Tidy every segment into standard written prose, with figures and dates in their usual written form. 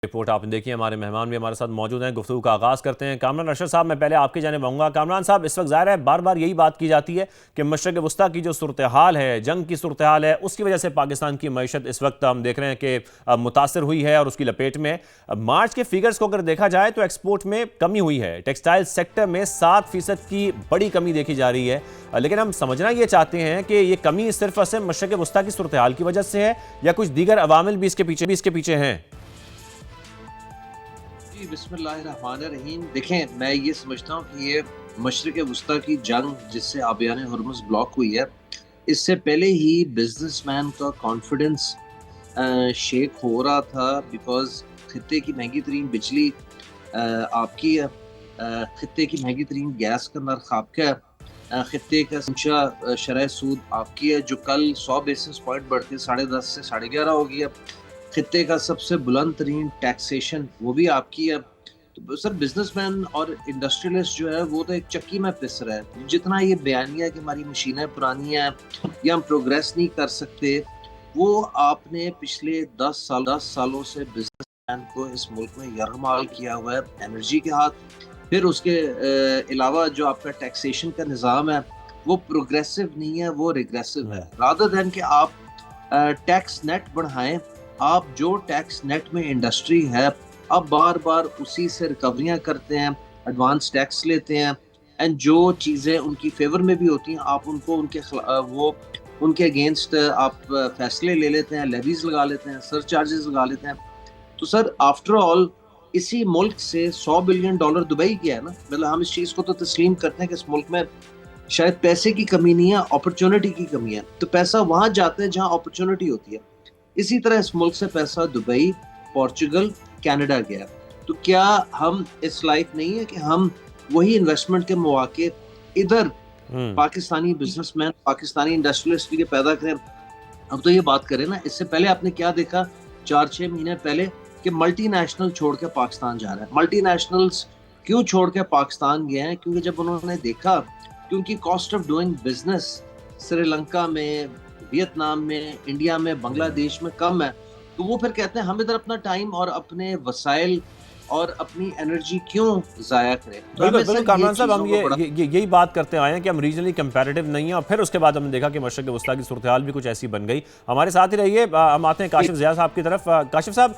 Report आपने देखी। हमारे मेहमान भी हमारे साथ मौजूद हैं। गुफ्तगू का आगाज़ करते हैं। कामरान अरशद साहब, मैं पहले आपकी जानिब आऊँगा। कामरान साहब, इस वक्त ज़ाहिर है बार बार यही बात की जाती है कि मशरक़ वस्ता की जो सूरत हाल है, जंग की सूरत हाल है, उसकी वजह से पाकिस्तान की मईशत इस वक्त हम देख रहे हैं कि मुतासर हुई है और उसकी लपेट में। मार्च के फिगर्स को अगर देखा जाए तो एक्सपोर्ट में कमी हुई है। टेक्सटाइल सेक्टर में 7% की बड़ी कमी देखी जा रही है। लेकिन हम समझना ये चाहते हैं कि ये कमी सिर्फ और सिर्फ मशरक़ वस्ता की सूरत हाल की वजह से है या कुछ दीगर अवामिल भी इसके पीछे हैं। बिस्मिल्लाहिर्रहमानिर्रहीम। देखें, मैं ये समझता हूँ कि ये मशरिक़ वस्ता की जंग जिससे आबियान हुर्मुज़ ब्लॉक हुई है, इससे पहले ही बिजनेसमैन का कॉन्फिडेंस शेक हो रहा था। बिकॉज खित्ते की महंगी तरीन बिजली आपकी है, खित्ते की महंगी तरीन गैस का नर्ख आपका है, खित्ते का ऊंचा शरह सूद आपकी है जो कल 100 बेसिस पॉइंट बढ़ते 10.5 से 11.5 हो गया। खित्ते का सबसे बुलंद तरीन टैक्सेशन वो भी आपकी है। तो सर, बिजनेसमैन और इंडस्ट्रियलिस्ट जो है वो तो एक चक्की में पिस रहा है। जितना ये बयानिया कि हमारी मशीनें पुरानी हैं या हम प्रोग्रेस नहीं कर सकते, वो आपने पिछले 10 सालों से बिजनेसमैन को इस मुल्क में यरगमाल किया हुआ है एनर्जी के हाथ। फिर उसके अलावा जो आपका टैक्सेशन का निज़ाम है वो प्रोग्रेसिव नहीं है, वो रिग्रेसिव है। रादर देन कि आप टैक्स नेट बढ़ाएं, आप जो टैक्स नेट में इंडस्ट्री है अब बार बार उसी से रिकवरियां करते हैं, एडवांस टैक्स लेते हैं, एंड जो चीज़ें उनकी फेवर में भी होती हैं आप उनको उनके अगेंस्ट आप फैसले ले लेते हैं, लेवीज लगा लेते हैं, सर चार्जेस लगा लेते हैं। तो सर, आफ्टर ऑल इसी मुल्क से $100 बिलियन दुबई किया है ना। मतलब हम इस चीज़ को तो तस्लीम करते हैं कि इस मुल्क में शायद पैसे की कमी नहीं है, अपॉर्चुनिटी की कमी है। तो पैसा वहां जाता है जहां अपॉर्चुनिटी होती है। इसी तरह इस मुल्क से पैसा दुबई, पोर्चुगल, कनाडा गया। तो क्या हम इस लायक नहीं है कि हम वही इन्वेस्टमेंट के मौके इधर पाकिस्तानी बिजनेसमैन, पाकिस्तानी इंडस्ट्रियलिस्ट के लिए पैदा करें? अब तो ये बात करें ना, इससे पहले आपने क्या देखा 4-6 महीने पहले कि मल्टीनेशनल छोड़ के पाकिस्तान जा रहा है। मल्टीनेशनल्स क्यों छोड़ के पाकिस्तान गए हैं? क्योंकि जब उन्होंने देखा कि उनकी cost of doing business Sri Lanka में, वियतनाम में, इंडिया में, बांग्लादेश में कम है, तो वो फिर कहते हैं हम इधर अपना टाइम और अपने वसाइल और अपनी एनर्जी क्यों जाया करें। तो बिल्कुल बिल्कुल कामरान साहब, हम यही बात करते आए हैं कि हम रीजनली कंपैरेटिव नहीं है। और फिर उसके बाद हमने देखा कि मशरक़ वस्ता की सूरत हाल भी कुछ ऐसी बन गई। हमारे साथ ही रहिए। हम आते हैं काशिफ ज़िया साहब की तरफ। काशिफ साहब,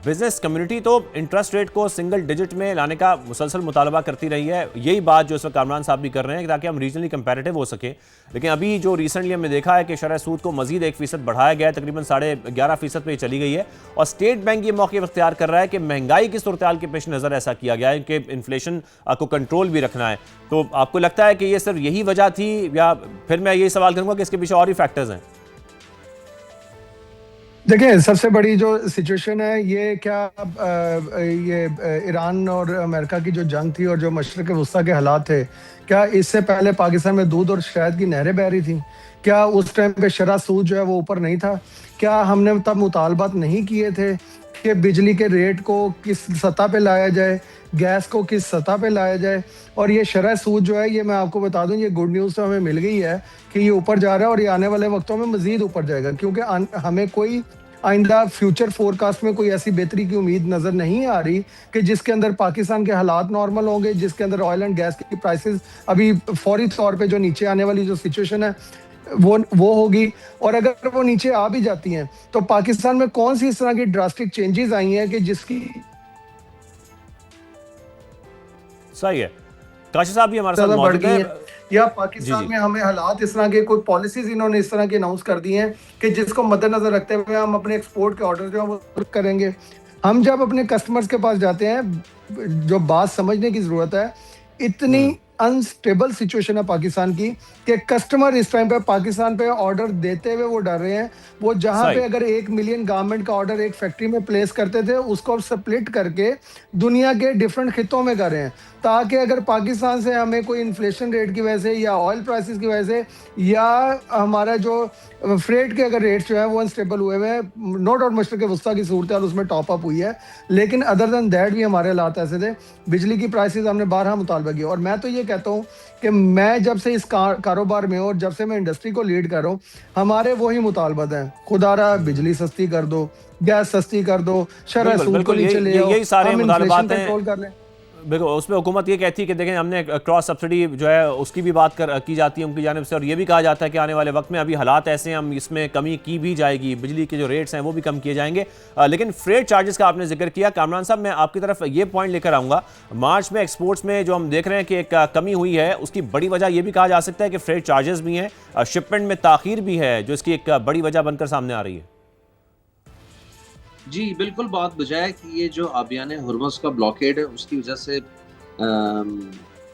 बिजनेस कम्युनिटी तो इंटरेस्ट रेट को सिंगल डिजिट में लाने का मुसलसल मुतालबा करती रही है। यही बात जो इस वक्त कामरान साहब भी कर रहे हैं ताकि हम रीजनली कंपैरेटिव हो सके। लेकिन अभी जो रिसेंटली हमने देखा है कि शरह सूद को मजीद 1% बढ़ाया गया है, तकरीबन 11.5% पे चली गई है। और स्टेट बैंक ये मौके इख्तियार कर रहा है कि महंगाई की सूरत हाल के पेश नज़र ऐसा किया गया है कि इन्फ्लेशन को कंट्रोल भी रखना है। तो आपको लगता है कि ये सिर्फ यही वजह थी या फिर मैं यही सवाल करूंगा कि इसके पीछे और भी फैक्टर्स हैं? देखिए, सबसे बड़ी जो सिचुएशन है ये क्या ये ईरान और अमेरिका की जो जंग थी और जो मशरक़ वस्ता के हालात थे, क्या इससे पहले पाकिस्तान में दूध और शहद की नहरें बह रही थी? क्या उस टाइम पे शरह सूद जो है वो ऊपर नहीं था? क्या हमने तब मुतालबात नहीं किए थे कि बिजली के रेट को किस सतह पे लाया जाए, गैस को किस सतह पे लाया जाए? और ये शरह सूद जो है, ये मैं आपको बता दूं, ये गुड न्यूज़ तो हमें मिल गई है कि ये ऊपर जा रहा है और ये आने वाले वक्तों में मजीद ऊपर जाएगा, क्योंकि हमें कोई आइंदा फ्यूचर फोरकास्ट में कोई ऐसी बेहतरी की उम्मीद नजर नहीं आ रही कि जिसके अंदर पाकिस्तान के हालात नॉर्मल होंगे, जिसके अंदर ऑयल एंड गैस की प्राइसेस अभी फौरी तौर पे जो नीचे आने वाली जो सिचुएशन है वो होगी। और अगर वो नीचे आ भी जाती हैं तो पाकिस्तान में कौन सी इस तरह की ड्रास्टिक चेंजेस आई हैं कि जिसकी सही है। काशिफ साहब भी हमारे साथ मौजूद हैं। या पाकिस्तान में हमें हालात इस तरह के, कोई पॉलिसीज इन्होंने इस तरह की अनाउंस कर दी हैं कि जिसको मद्देनजर रखते हुए हम अपने एक्सपोर्ट के ऑर्डर जो है वो करेंगे। हम जब अपने कस्टमर्स के पास जाते हैं, जो बात समझने की जरूरत है, इतनी अनस्टेबल सिचुएशन है पाकिस्तान की कि कस्टमर इस टाइम पे पाकिस्तान पे ऑर्डर देते हुए वो डर रहे हैं। वो जहां पे अगर 1 मिलियन गारमेंट का ऑर्डर एक फैक्ट्री में प्लेस करते थे, उसको अब स्प्लिट करके दुनिया के डिफरेंट खितों में कर रहे हैं, ताकि अगर पाकिस्तान से हमें कोई इन्फ्लेशन रेट की वजह से या ऑयल प्राइसेस की वजह से या हमारा जो फ्रेट के अगर रेट्स जो है वो अनस्टेबल हुए हुए हैं, नो डाउट मशरक़ वस्ता की सूरत हाल उसमें टॉप अप हुई है, लेकिन अदर देन दैट भी हमारे हालात ऐसे थे। बिजली की प्राइसेस हमने 12 मुतालबा किया। और मैं तो ये कहता हूँ कि मैं जब से इस कारोबार में हूँ और जब से मैं इंडस्ट्री को लीड कर रहा हूँ, हमारे वही मुतालबत हैं, खुदारा बिजली सस्ती कर दो, गैस सस्ती कर दो, शरह बिल्कुल सूद को बिल्कुल, नीचे ले आओ, यही सारे हम इन्फ्लेशन मुतालबात कंट्रोल कर लें। हैं। बिल्कुल, उसमें हुकूमत ये कहती है कि देखें हमने क्रॉस सब्सिडी जो है उसकी भी बात की जाती है उनकी जानिब से, और ये भी कहा जाता है कि आने वाले वक्त में अभी हालात ऐसे हैं, हम इसमें कमी की भी जाएगी, बिजली के जो रेट्स हैं वो भी कम किए जाएंगे। लेकिन फ्रेट चार्जेस का आपने जिक्र किया। कामरान साहब, मैं आपकी तरफ ये पॉइंट लेकर आऊँगा, मार्च में एक्सपोर्ट्स में जो हम देख रहे हैं कि एक कमी हुई है, उसकी बड़ी वजह ये भी कहा जा सकता है कि फ्रेट चार्जेस भी हैं, शिपमेंट में ताखीर भी है, जो इसकी एक बड़ी वजह बनकर सामने आ रही है। जी बिल्कुल, बात बजाय है कि ये जो आबियाने हुर्मुज़ का ब्लॉकेड है उसकी वजह से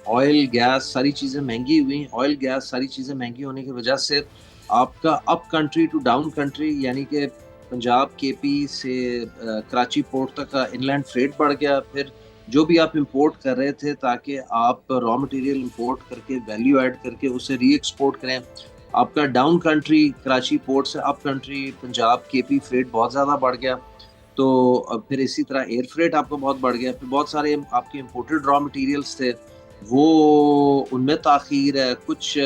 ऑयल गैस सारी चीज़ें महंगी हुई। ऑयल गैस सारी चीज़ें महंगी होने की वजह से आपका up country to down country, यानी कि पंजाब केपी से कराची पोर्ट तक का इनलैंड फ्रेट बढ़ गया। फिर जो भी आप इंपोर्ट कर रहे थे ताकि आप रॉ मटेरियल इंपोर्ट करके वैल्यू ऐड करके उसे री एक्सपोर्ट करें, आपका डाउन कंट्री कराची पोर्ट से up country Punjab KP freight बहुत ज़्यादा बढ़ गया। तो फिर इसी तरह एयर फ्रेट आपका बहुत बढ़ गया। फिर बहुत सारे आपके इंपोर्टेड रॉ मटेरियल्स थे, वो उनमें ताख़ीर है। कुछ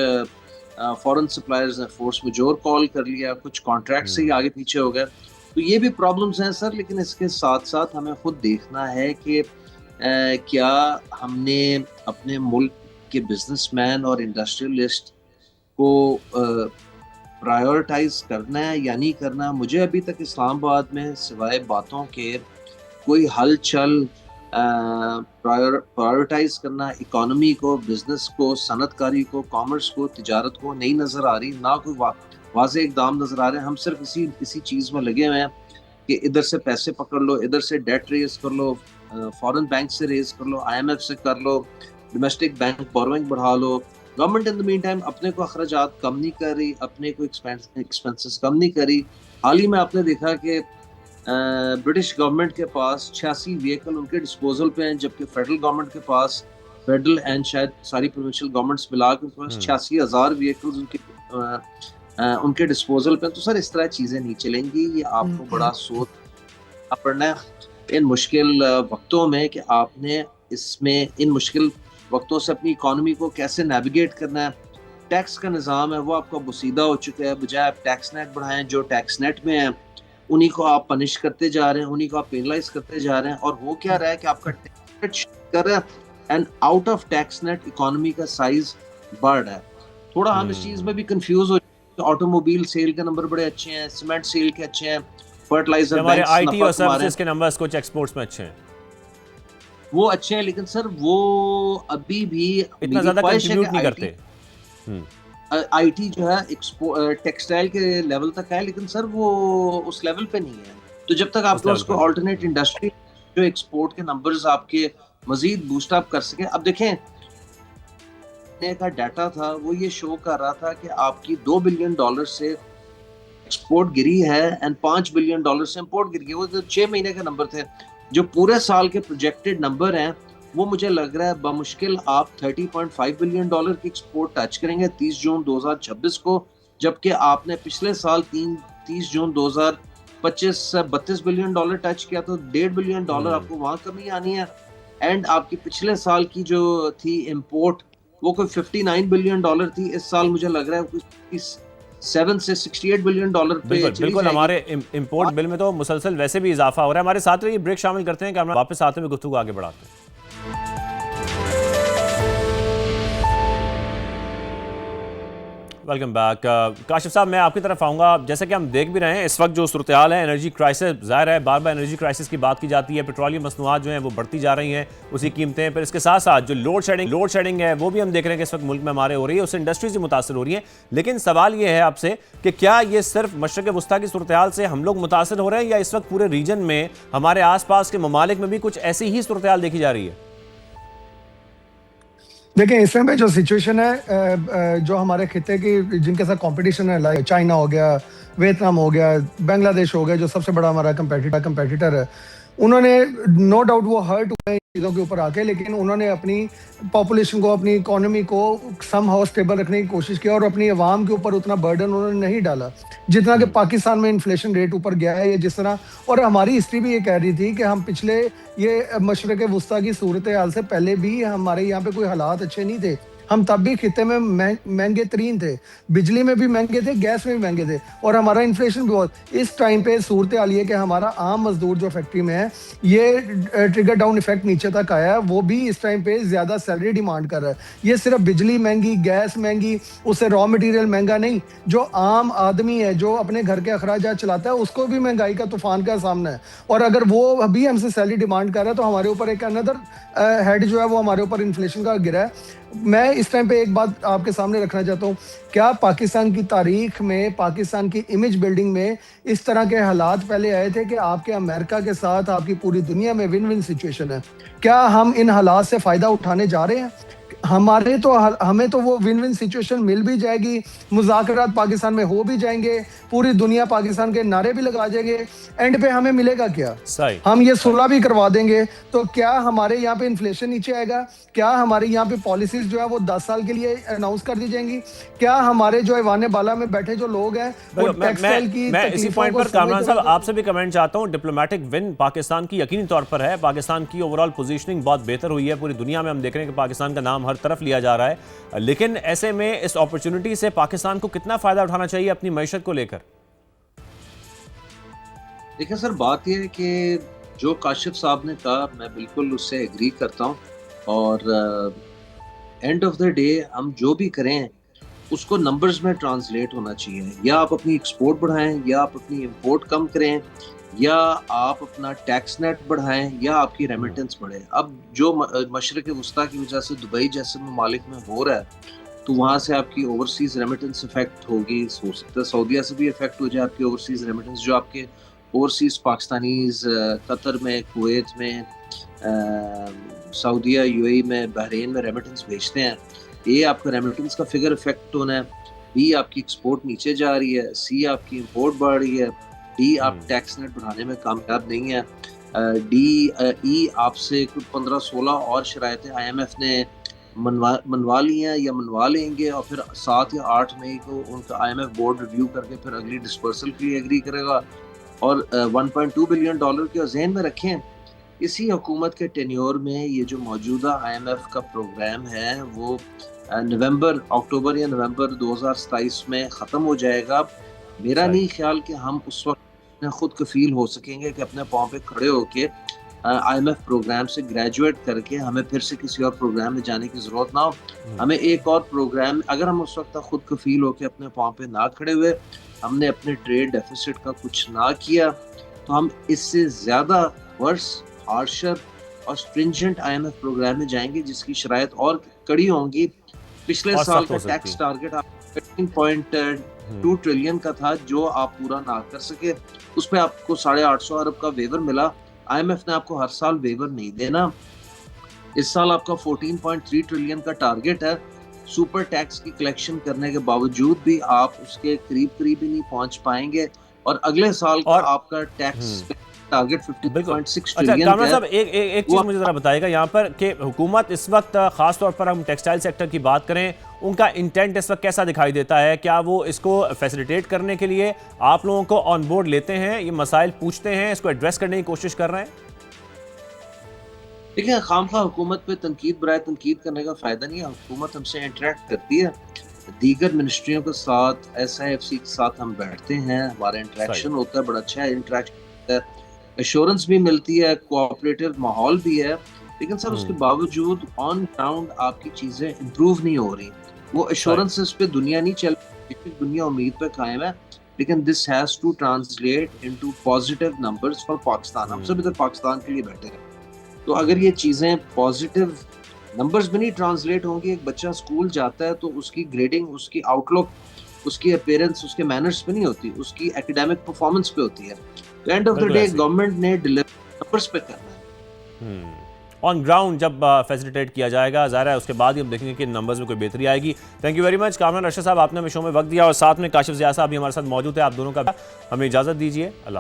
फॉरेन सप्लायर्स ने फोर्स मेजोर कॉल कर लिया, कुछ कॉन्ट्रैक्ट से ही आगे पीछे हो गए। तो ये भी प्रॉब्लम्स हैं सर, लेकिन इसके साथ साथ हमें खुद देखना है कि क्या हमने अपने मुल्क के बिजनेसमैन और इंडस्ट्रियलिस्ट को प्रायोरिटाइज करना है या नहीं करना। मुझे अभी तक इस्लामाबाद में सिवाय बातों के कोई हलचल प्रायोरिटाइज करना इकोनॉमी को, बिजनेस को, सनतकारी को, कॉमर्स को, तिजारत को नहीं नज़र आ रही। ना कोई वाज़ेह इक़दाम नज़र आ रहे हैं। हम सिर्फ इसी चीज़ में लगे हुए हैं कि इधर से पैसे पकड़ लो, इधर से डेट रेज कर लो, फॉरेन बैंक से रेज कर लो, IMF से कर लो, डोमेस्टिक बैंक बोरोइंग बढ़ा लो। Government in the mean time अपने को अखराजात कम नहीं कर रही, अपने को एक्सपेंसेस कम नहीं करी। हाल ही में आपने देखा कि ब्रिटिश गवर्नमेंट के पास 86 व्हीकल उनके डिस्पोजल पे हैं, जबकि फेडरल गवर्नमेंट के पास, फेडरल एंड शायद सारी प्रोविंशियल गवर्नमेंट्स मिला के उनके पास 86,000 व्हीकल्स उनके डिस्पोजल पे। तो सर इस तरह चीज़ें नहीं चलेंगी। ये आपको बड़ा सोचना पड़ना है इन मुश्किल वक्तों में कि आपने इसमें इन मुश्किल वक्तों से अपनी इकोनॉमी को कैसे नेविगेट करना है। टैक्स का निज़ाम है वो आपका बुसीदा हो चुका है। बजाय आप टैक्स नेट बढ़ाएं, जो टैक्स नेट में है उन्हीं को आप पनिश करते जा रहे हैं, उन्हीं को आप पेनलाइज करते जा रहे हैं। और हो क्या रहा है कि आपका टैक्स नेट कर रहा है and out of tax net economy का साइज बढ़ रहा है। थोड़ा हम इस चीज़ में भी कंफ्यूज हो। ऑटोमोबाइल सेल के नंबर बड़े अच्छे हैं, सीमेंट सेल के अच्छे हैं, फर्टिलाइजर हमारे IT और सर्विसेज के नंबर्स कुछ एक्सपोर्ट्स में अच्छे हैं, वो अच्छे हैं, लेकिन सर वो अभी भी इतना ज्यादा कंट्रीब्यूट नहीं करते। IT जो है टेक्सटाइल के लेवल तक है, लेकिन सर वो उस लेवल पे नहीं है। तो जब तक आप उसको ऑल्टरनेट इंडस्ट्री जो एक्सपोर्ट के नंबर्स आपके मजीद बूस्ट अप कर सके। अब देखें का डाटा था वो ये शो कर रहा था कि आपकी $2 बिलियन से एक्सपोर्ट गिरी है एंड $5 बिलियन से इंपोर्ट गिर गई। वो जो 6 महीने के नंबर थे, जो पूरे साल के प्रोजेक्टेड नंबर हैं, वो मुझे लग रहा है बमुश्किल आप $30.5 बिलियन की एक्सपोर्ट टच करेंगे 30 जून 2026 को, जबकि आपने पिछले साल 30 जून 2025 से $32 बिलियन टच किया। तो $1.5 बिलियन आपको वहाँ कमी आनी है। एंड आपकी पिछले साल की जो थी इंपोर्ट वो कोई $59 बिलियन थी, इस साल मुझे लग रहा है कुछ 7 से $68 बिलियन पे बिल्कुल हमारे इंपोर्ट बिल में तो मुसलसल वैसे भी इजाफा हो रहा है। हमारे साथ रहिए, ब्रेक शामिल करते हैं कि हम वापस आते हुए गुफ्तगू आगे बढ़ाते हैं। Welcome back. काशिफ साहब, मैं आपकी तरफ आऊँगा। जैसे कि हम देख भी रहे हैं इस वक्त जो सूरत हाल है, एनर्जी क्राइसिस ज़ाहिर है, बार बार एनर्जी क्राइसिस की बात की जाती है, पेट्रोलियम मसनूआत जो हैं वो बढ़ती जा रही हैं, उसी कीमतें। फिर इसके साथ साथ जो लोड शेडिंग है वो भी हम देख रहे हैं कि इस वक्त मुल्क में हमारे हो रही है, उससे इंडस्ट्रीज भी मुतासर हो रही हैं। लेकिन सवाल ये है आपसे कि क्या ये सिर्फ मशरक़ वस्ता की सूरत हाल से हम लोग मुतासर हो रहे हैं, या इस वक्त पूरे रीजन में हमारे आस पास के ममालिक में भी कुछ ऐसी ही सूरत हाल देखी जा रही है? देखिए, इस समय जो सिचुएशन है, जो हमारे खिते की जिनके साथ कंपटीशन है, लाइक चाइना हो गया, वियतनाम हो गया, बांग्लादेश हो गया, जो सबसे बड़ा हमारा कंपेटिटर है, उन्होंने नो डाउट वो हर्ट हुए चीज़ों के ऊपर आके, लेकिन उन्होंने अपनी पॉपुलेशन को, अपनी इकोनॉमी को सम हाउ स्टेबल रखने की कोशिश की और अपनी आवाम के ऊपर उतना बर्डन उन्होंने नहीं डाला जितना कि पाकिस्तान में इन्फ्लेशन रेट ऊपर गया है। ये जिस तरह, और हमारी हिस्ट्री भी ये कह रही थी कि हम पिछले ये मशरक़ वुस्ता की सूरत हाल से पहले भी हमारे यहाँ पे कोई हालात अच्छे नहीं थे। हम तब भी खिते में महंगे तरीन थे, बिजली में भी महंगे थे, गैस में भी महंगे थे, और हमारा इन्फ्लेशन भी बहुत। इस टाइम पे सूरत हाल ये कि हमारा आम मजदूर जो फैक्ट्री में है, ये ट्रिगर डाउन इफेक्ट नीचे तक आया है, वो भी इस टाइम पे ज़्यादा सैलरी डिमांड कर रहा है। ये सिर्फ बिजली महंगी, गैस महंगी, उससे रॉ मटेरियल महंगा नहीं, जो आम आदमी है जो अपने घर के अखराजात चलाता है उसको भी महंगाई का तूफान का सामना है। और अगर वो अभी हमसे सैलरी डिमांड कर रहा है तो हमारे ऊपर एक अनदर हेड जो है वो हमारे ऊपर इन्फ्लेशन का गिरा है। मैं इस टाइम पे एक बात आपके सामने रखना चाहता हूँ, क्या पाकिस्तान की तारीख में, पाकिस्तान की इमेज बिल्डिंग में इस तरह के हालात पहले आए थे कि आपके अमेरिका के साथ आपकी पूरी दुनिया में विन विन सिचुएशन है? क्या हम इन हालात से फायदा उठाने जा रहे हैं? हमें तो वो विन विन सिचुएशन मिल भी जाएगी, मुज़ाकरात पाकिस्तान में हो भी जाएंगे, पूरी दुनिया पाकिस्तान के नारे भी लगा जाएंगे, एंड पे हमें मिलेगा क्या? सही। हम ये सुलह भी करवा देंगे तो क्या हमारे यहाँ पे इन्फ्लेशन नीचे आएगा? क्या हमारे यहाँ पे पॉलिसीज जो है वो 10 साल के लिए अनाउंस कर दी जाएंगी? क्या हमारे जो ऐवान बाला में बैठे जो लोग हैं वो टेक्सटाइल की मैं इसी पॉइंट पर कामरान साहब आपसे भी कमेंट चाहता हूं। डिप्लोमेटिक विन पाकिस्तान की यकीनी तौर पर है, पाकिस्तान की ओवरऑल पोजीशनिंग बहुत बेहतर हुई है, पूरी दुनिया में हम देख रहे हैं कि पाकिस्तान का नाम हर तरफ लिया जा रहा है, लेकिन ऐसे में इस अपॉर्चुनिटी से पाकिस्तान को कितना फायदा उठाना चाहिए अपनी मईशत को लेकर? देखिए सर, बात यह है कि जो काशिफ साहब ने कहा मैं बिल्कुल उससे एग्री करता हूँ, और एंड ऑफ द डे हम जो भी करें उसको नंबर्स में ट्रांसलेट होना चाहिए। या आप अपनी एक्सपोर्ट बढ़ाएं, या आप अपनी इंपोर्ट कम करें, या आप अपना टैक्स नेट बढ़ाएं, या आपकी रेमिटेंस बढ़े। अब जो मशरक़ वुस्ता की वजह से दुबई जैसे ममालिक में हो रहा है, तो वहाँ से आपकी ओवरसीज रेमिटेंस इफेक्ट होगी, हो सकता है सऊदीया से भी इफेक्ट हो जाए आपकी ओवरसीज रेमिटेंस। जो आपके ओवरसीज पाकिस्तानीज कतर में, कुवैत में, सऊदीया, यूएई में, बहरीन में रेमिटेंस भेजते हैं, ए आपका रेमिटेंस का फिगर इफेक्ट होना है, बी आपकी एक्सपोर्ट नीचे जा रही है, सी आपकी इंपोर्ट बढ़ रही है, डी आप टैक्स नेट बढ़ाने में कामयाब नहीं है, ई आपसे कुछ 15-16 और शरायतें IMF ने मनवा ली हैं या मनवा लेंगे, और फिर 7 या 8 मई को उनका IMF बोर्ड रिव्यू करके फिर अगली डिस्पर्सल के लिए एग्री करेगा। और $1.2 बिलियन के जहन में रखें, इसी हुकूमत के टेन्योर में ये जो मौजूदा IMF का प्रोग्राम है वो अक्टूबर या नवंबर 2027 में ख़त्म हो जाएगा। मेरा नहीं ख्याल कि हम उस वक्त खुद कफील हो सकेंगे कि अपने पाँव पे खड़े होके IMF प्रोग्राम से ग्रेजुएट करके हमें फिर से किसी और प्रोग्राम में जाने की ज़रूरत ना हो। हमें एक और प्रोग्राम, अगर हम उस वक्त खुद कफील होके अपने पाँव पे ना खड़े हुए, हमने अपने ट्रेड डेफिसिट का कुछ ना किया, तो हम इससे ज़्यादा वर्स, हार्शर और स्ट्रिंजेंट IMF प्रोग्राम में जाएंगे जिसकी शरायत और कड़ी होंगी। पिछले साल का टैक्स टारगेट 15.2 ट्रिलियन का था जो आप पूरा ना कर सके, उस पर आपको 850 अरब का वेवर मिला। IMF ने आपको हर साल वेवर नहीं देना। इस साल आपका 14.3 ट्रिलियन का टारगेट है, सुपर टैक्स की कलेक्शन करने के बावजूद भी आप उसके करीब ही नहीं पहुंच पाएंगे, और अगले साल का आपका टैक्स टारगेट 50.6 ट्रिलियन कामरान साहब एक चीज मुझे जरा बताइएगा यहाँ पर कि हुकूमत इस वक्त खास तौर पर हम टेक्सटाइल सेक्टर की बात करें, उनका इंटेंट इस वक्त कैसा दिखाई देता है? क्या वो इसको फैसिलिटेट करने के लिए आप लोगों को ऑन बोर्ड लेते हैं, ये मसाइल पूछते हैं, इसको एड्रेस करने की कोशिश कर रहे हैं? देखिए, खामखा हुकूमत पे तनकीद बराए तनकीद करने का फायदा नहीं है। हुकूमत हमसे इंटरेक्ट करती है, दीगर मिनिस्ट्रियों के साथ, SIFC के साथ हम बैठते हैं, हमारा इंटरेक्शन होता है, बड़ा अच्छा इंटरेक्शन होता है, एश्योरेंस भी मिलती है, कोऑपरेटिव माहौल भी है। लेकिन सर उसके बावजूद ऑन ग्राउंड आपकी चीजें इंप्रूव नहीं हो रही। वो एश्योरेंसेस पे दुनिया नहीं चल रही, दुनिया उम्मीद पे कायम है, लेकिन this has to translate into positive numbers for Pakistan. हम सब इधर पाकिस्तान के लिए बैठे हैं, तो अगर ये चीजें पॉजिटिव नंबर्स में नहीं ट्रांसलेट होंगी, एक बच्चा स्कूल जाता है तो उसकी ग्रेडिंग, उसकी आउटलुक, उसकी अपीयरेंस उसके मैनर्स पे नहीं होती, उसकी एकेडमिक परफॉर्मेंस पे होती है। तो end of the day government ने डिलीवर नंबर्स पे करना है। ऑन ग्राउंड जब फैसिलिटेट किया जाएगा, ज़ाहिर है उसके बाद ही हम देखेंगे कि नंबर्स में कोई बेहतरी आएगी। Thank you very much Kamran Arshad साहब, आपने हमें शो में वक्त दिया, और साथ में काशिफ ज़िया साहब भी हमारे साथ मौजूद है। आप दोनों का हमें इजाज़त दीजिए। अल्लाह।